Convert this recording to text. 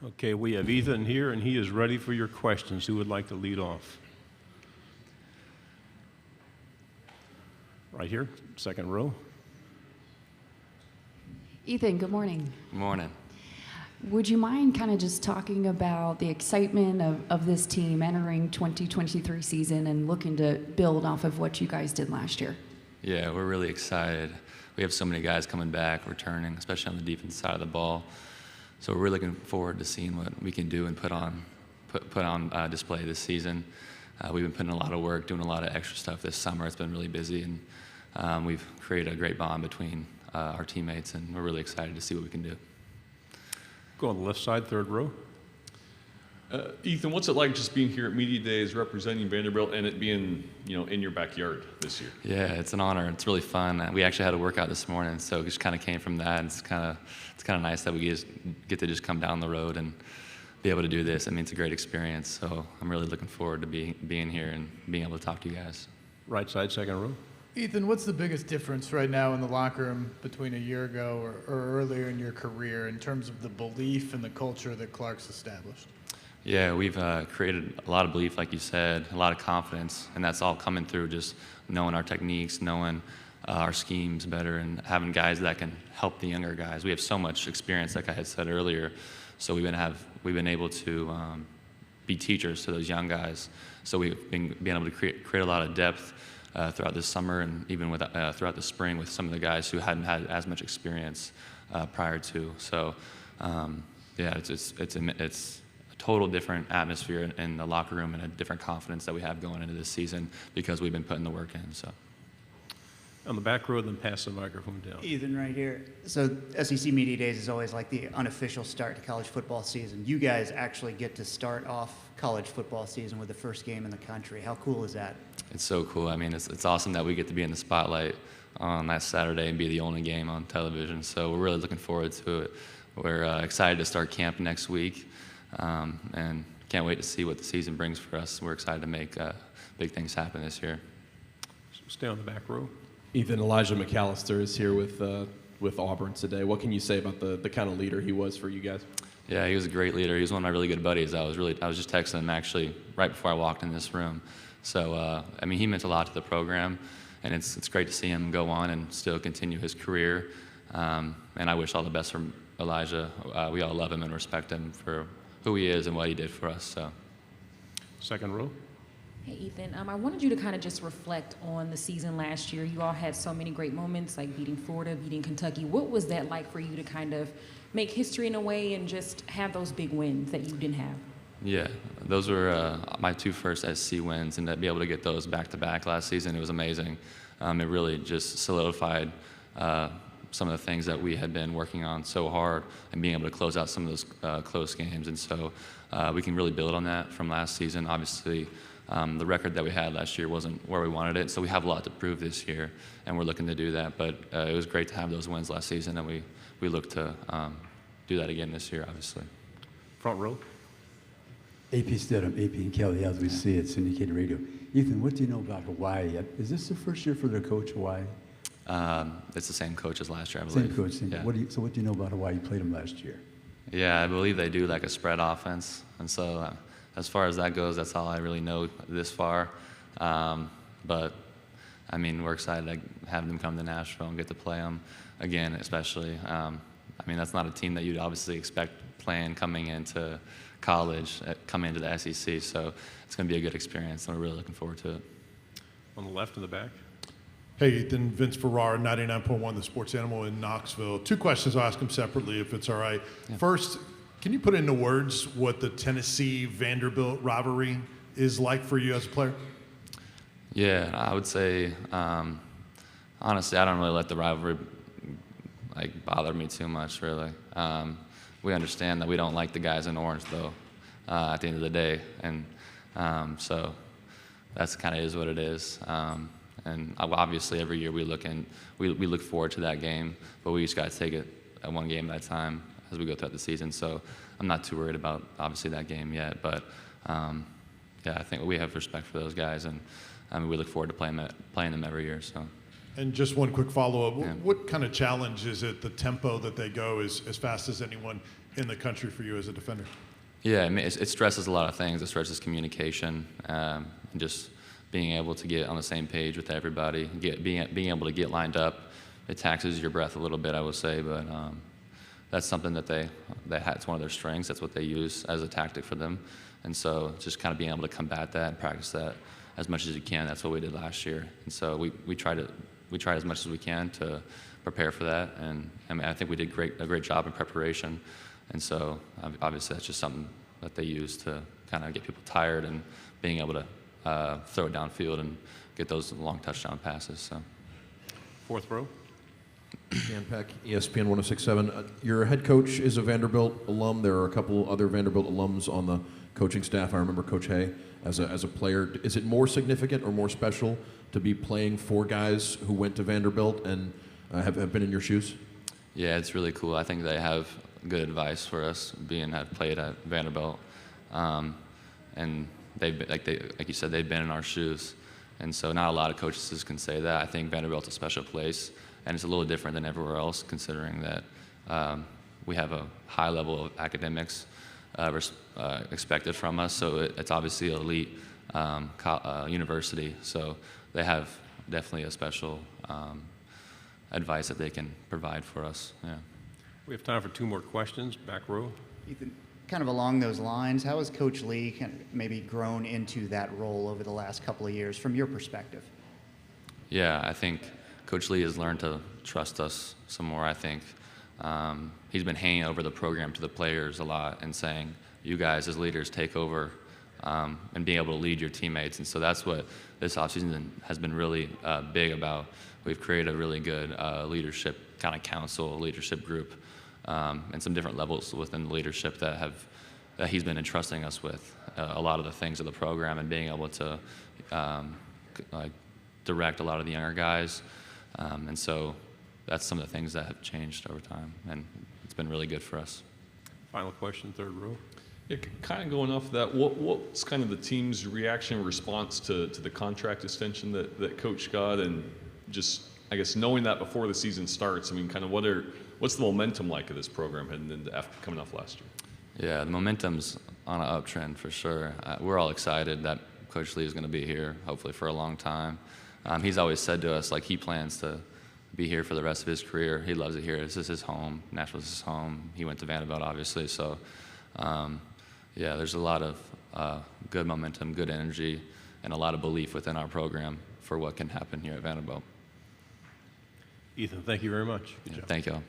Okay, we have Ethan here, and he is ready for your questions. Who would like to lead off? Right here, second row. Ethan, good morning. Good morning. Would you mind kind of just talking about the excitement of this team entering 2023 season and looking to build off of what you guys did last year? Yeah, we're really excited. We have so many guys coming back, returning, especially on the defense side of the ball. So we're really looking forward to seeing what we can do and put on display this season. We've been putting a lot of work, doing a lot of extra stuff this summer. It's been really busy, and we've created a great bond between our teammates, and we're really excited to see what we can do. Go on the left side, third row. Ethan, what's it like just being here at Media Days, representing Vanderbilt, and it being, in your backyard this year? Yeah, it's an honor. It's really fun. We actually had a workout this morning, so it just kind of came from that. It's kind of nice that we get to just come down the road and be able to do this. I mean, it's a great experience. So I'm really looking forward to being here and being able to talk to you guys. Right side, second row. Ethan, what's the biggest difference right now in the locker room between a year ago or earlier in your career in terms of the belief and the culture that Clark's established? Yeah, we've created a lot of belief, like you said, a lot of confidence, and that's all coming through just knowing our techniques, knowing our schemes better, and having guys that can help the younger guys. We have so much experience, like I had said earlier, so we've been able to be teachers to those young guys. So we've been able to create a lot of depth throughout this summer, and even throughout the spring with some of the guys who hadn't had as much experience prior to. So yeah, it's a total different atmosphere in the locker room and a different confidence that we have going into this season because we've been putting the work in. So. On the back row, then pass the microphone down. Ethan, right here. So SEC Media Days is always like the unofficial start to college football season. You guys actually get to start off college football season with the first game in the country. How cool is that? It's so cool. I mean, it's awesome that we get to be in the spotlight on that Saturday and be the only game on television. So we're really looking forward to it. We're excited to start camp next week, and can't wait to see what the season brings for us. We're excited to make big things happen this year. Stay on the back row. Ethan, Elijah McAllister is here with Auburn today. What can you say about the kind of leader he was for you guys? Yeah, he was a great leader. He was one of my really good buddies. I was just texting him actually right before I walked in this room. So I mean, he meant a lot to the program, and it's great to see him go on and still continue his career. And I wish all the best for Elijah. We all love him and respect him for who he is and what he did for us. So. Second row. Hey, Ethan, I wanted you to kind of just reflect on the season last year. You all had so many great moments, like beating Florida, beating Kentucky. What was that like for you to kind of make history in a way and just have those big wins that you didn't have? Yeah, those were my two first SC wins, and to be able to get those back-to-back last season, it was amazing. It really just solidified some of the things that we had been working on so hard and being able to close out some of those close games. And so we can really build on that from last season. Obviously, the record that we had last year wasn't where we wanted it, so we have a lot to prove this year, and we're looking to do that. But it was great to have those wins last season, and we look to do that again this year, obviously. Front row. AP Stedham, AP and Kelly, as we see it, syndicated radio. Ethan, what do you know about Hawaii? Is this the first year for their coach, Hawaii? It's the same coach as last year, I believe. Same coach. Yeah. So what do you know about Hawaii? You played them last year. Yeah, I believe they do like a spread offense, and so as far as that goes, that's all I really know this far. But I mean, we're excited to have them come to Nashville and get to play them again, especially. I mean, that's not a team that you'd obviously expect playing coming into college, coming into the SEC. So it's going to be a good experience, and we're really looking forward to it. On the left in the back. Hey, Ethan, Vince Ferrara, 99.1 The Sports Animal in Knoxville. Two questions. I'll ask them separately if it's all right. Yeah. First, can you put into words what the Tennessee-Vanderbilt rivalry is like for you as a player? Yeah, I would say, honestly, I don't really let the rivalry bother me too much, really. We understand that we don't like the guys in orange, though, at the end of the day, and so that's kind of is what it is. And obviously, every year we look forward to that game, but we just got to take it one game at a time as we go throughout the season. So I'm not too worried about obviously that game yet, but yeah, I think we have respect for those guys, and we look forward to playing them every year. So. And just one quick follow-up. Yeah. What kind of challenge is it, the tempo that they go is as fast as anyone? in the country for you as a defender? Yeah, I mean, it stresses a lot of things. It stresses communication, and just being able to get on the same page with everybody, being able to get lined up. It taxes your breath a little bit, I would say, but that's something that it's one of their strengths. That's what they use as a tactic for them, and so just kind of being able to combat that and practice that as much as you can. That's what we did last year, and so we tried as much as we can to prepare for that, and I mean, I think we did a great job in preparation. And so obviously that's just something that they use to kind of get people tired and being able to throw it downfield and get those long touchdown passes. So. Fourth row. Dan Peck, ESPN 106.7. Your head coach is a Vanderbilt alum. There are a couple other Vanderbilt alums on the coaching staff. I remember Coach Hay as a player. Is it more significant or more special to be playing for guys who went to Vanderbilt and have been in your shoes? Yeah, it's really cool. I think they have good advice for us, have played at Vanderbilt, and like you said, they've been in our shoes, and so not a lot of coaches can say that. I think Vanderbilt's a special place, and it's a little different than everywhere else, considering that we have a high level of academics expected from us. So it's obviously an elite university, so they have definitely a special advice that they can provide for us. Yeah. We have time for 2 more questions. Back row. Ethan, kind of along those lines, how has Coach Lee kind of maybe grown into that role over the last couple of years from your perspective? Yeah, I think Coach Lee has learned to trust us some more, I think. He's been hanging over the program to the players a lot and saying, you guys as leaders take over and being able to lead your teammates. And so that's what this offseason has been really big about. We've created a really good leadership kind of council, leadership group, and some different levels within the leadership that he's been entrusting us with a lot of the things of the program and being able to direct a lot of the younger guys. And so that's some of the things that have changed over time, and it's been really good for us. Final question, 3rd row. Yeah, kind of going off of that, what's kind of the team's reaction, response to the contract extension that Coach got, and just, I guess, knowing that before the season starts? I mean, kind of what's the momentum like of this program heading into coming off last year? Yeah, the momentum's on an uptrend for sure. We're all excited that Coach Lee is going to be here, hopefully for a long time. He's always said to us, like, he plans to be here for the rest of his career. He loves it here. This is his home. Nashville's his home. He went to Vanderbilt, obviously. So, yeah, there's a lot of good momentum, good energy, and a lot of belief within our program for what can happen here at Vanderbilt. Ethan, thank you very much. Yeah, thank you all.